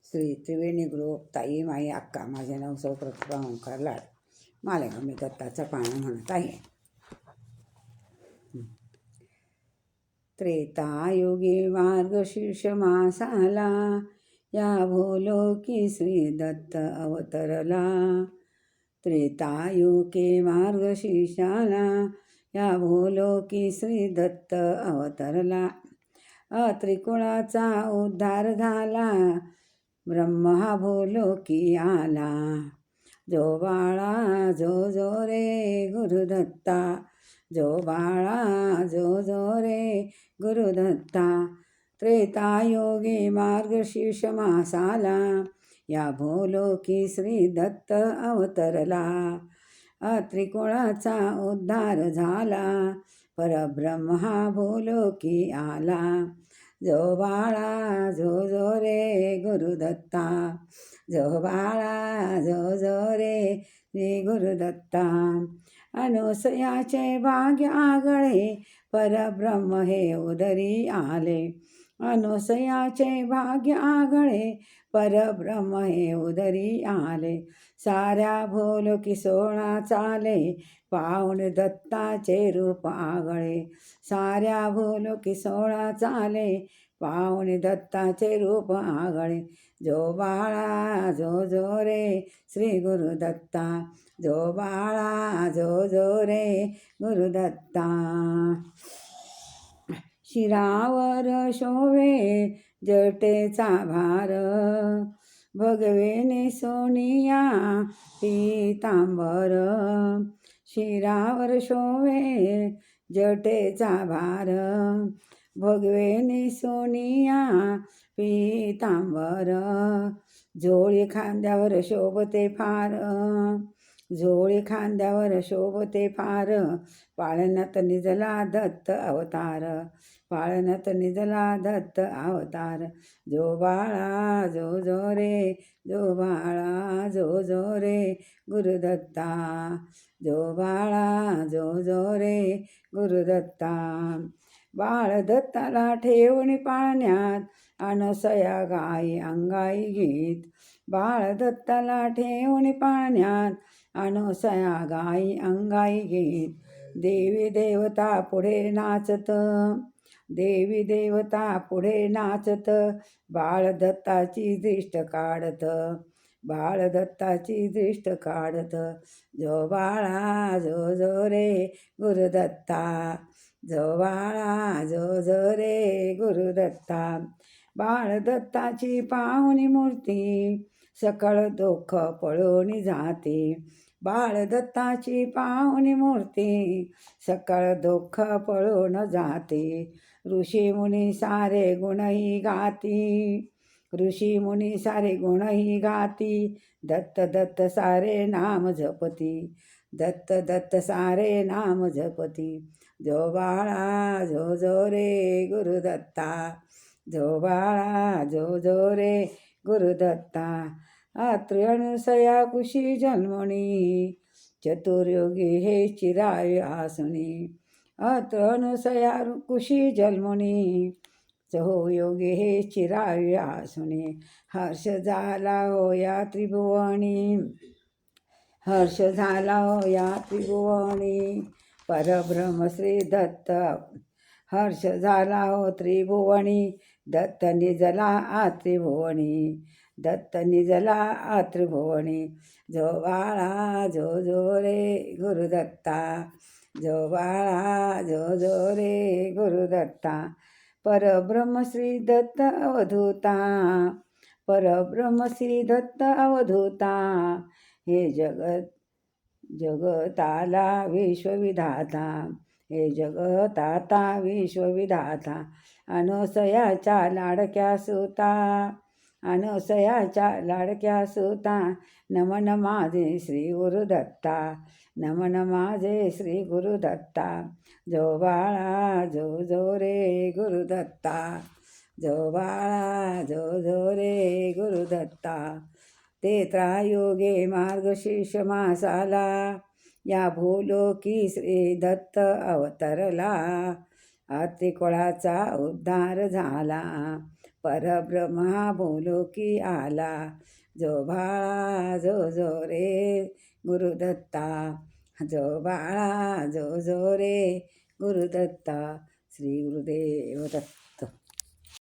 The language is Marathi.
श्री त्रिवेणी ग्रुप ताई माई अक्का. माझे नाव सौ प्रतिभा ओंकार लाड. मालेगाव. मी दत्ताचा पाळणा म्हणत आहे. त्रेतायुगी मार्गशीर्ष मासाला या भूलोकी श्री दत्त अवतरला. त्रेतायुगे मार्गशीर्षाला या भूलोकी श्री दत्त अवतरला. त्रिकुळाचा उद्धार झाला, ब्रह्म हा भूलोकी आला. जो बाळा जो जो रे गुरुदत्ता, जो बाळा जो जो रे गुरुदत्ता. त्रेतायुगे मार्गशीर्ष मासाला या भूलोकी श्री दत्त अवतरला. त्रिकुळाचा उद्धार झाला, परब्रह्म हा भूलोकी आला. जो बाळा जो जो रे गुरुदत्ता, जो बाळा जो जो रे श्री गुरुदत्ता. अनुसयाचे भाग्य आगळे, परब्रह्म हे उदरी आले. अनुसयाचे भाग्य आगळे, परब्रह्म हे उदरी आले. साऱ्या भूलोकी सोळा चाले, पाहुण दत्ताचे रूप आगळे. साऱ्या भूलोकी सोळा चाले, पाहुण दत्ताचे रूप आगळे. जो बाळा जो जो रे श्री गुरुदत्ता, जो बाळा जो जो रे गुरुदत्ता. शिरावर शोभे जटेचा भार, भगवेने सोनिया पीतांबर. शिरावर शोभे जटेचा भार, भगवेने सोनिया पीतांबर. झोळी खांद्यावर शोभते फार, झोळी खांद्यावर शोभते फार. पाळण्यात निजला दत्त अवतार, पाळण्यात निजला दत्त अवतार. जो बाळा जो जो रे, जो बाळा जो जो रे गुरुदत्ता, जो बाळा जो जो रे गुरुदत्ता. बाळ दत्ताला ठेवणी पाळण्यात, अनसया गाई अंगाई गीत. बाळ दत्ताला ठेवणी पाळण्यात, अनसया गाई अंगाई गीत. देवी देवता पुढे नाचत, देवी देवता पुढे नाचत. बाळ दत्ताची दृष्ट काढत, बाळ दत्ताची दृष्ट काढत. जो बाळा जो जो रे गुरुदत्ता, जो बाळा जो जो रे गुरुदत्ता. बाळ दत्ताची पाहुणी मूर्ती, सकळ दुःख पळून जाते. बाळ दत्ताची पाहुणी मूर्ती, सकळ दुःख पळून जाते. ऋषी मुनी सारे गुणही गाती, ऋषी मुनी सारे गुणही गाती. दत्त दत्त सारे नाम जपती, दत्त दत्त सारे नाम जपती. जो बाळा जो जो रे गुरुदत्ता, जो बाळा जो जो रे गुरुदत्ता. अत्र्यनुसया कुशी जन्मणी, चतुर्युगी हे चिराय आसनी. अत्र्यनुसया कुशी जन्मणी, चहुयोगी हे चिराय आसनी. हर्ष झाला हो या त्रिभुवनी, हर्ष झाला हो या त्रिभुवनी. परब्रह्म श्री दत्त, हर्ष झाला हो त्रिभुवनी. दत्त निजला त्रिभुवनी, दत्त निजला त्रिभुवनी. जो बाळा जो जो रे गुरुदत्ता, जो बाळा जो जो रे गुरुदत्ता. परब्रह्म श्री दत्त अवधूता, परब्रह्म श्री दत्त अवधूता. हे जगत जगताला विश्वविधाता, हे जगताता विश्वविधाता. अनुसयाच्या लाडक्या सुता, अनुसयाच्या लाडक्या सुता. नमन माझे श्री गुरुदत्ता, नमन माझे श्री गुरुदत्ता. जो बाळा जो जो रे गुरुदत्ता, जो बाळा जो जो रे गुरुदत्ता. त्रेतायुगे मार्गशीर्ष मासाला या भूलोकी श्री दत्त अवतरला. त्रिकुळाचा उद्धार झाला, परब्रह्मा बोलो की आला, जो बाळा जो जो रे गुरुदत्ता, जो बाळा जो जो रे गुरुदत्ता. श्री गुरुदेव दत्त.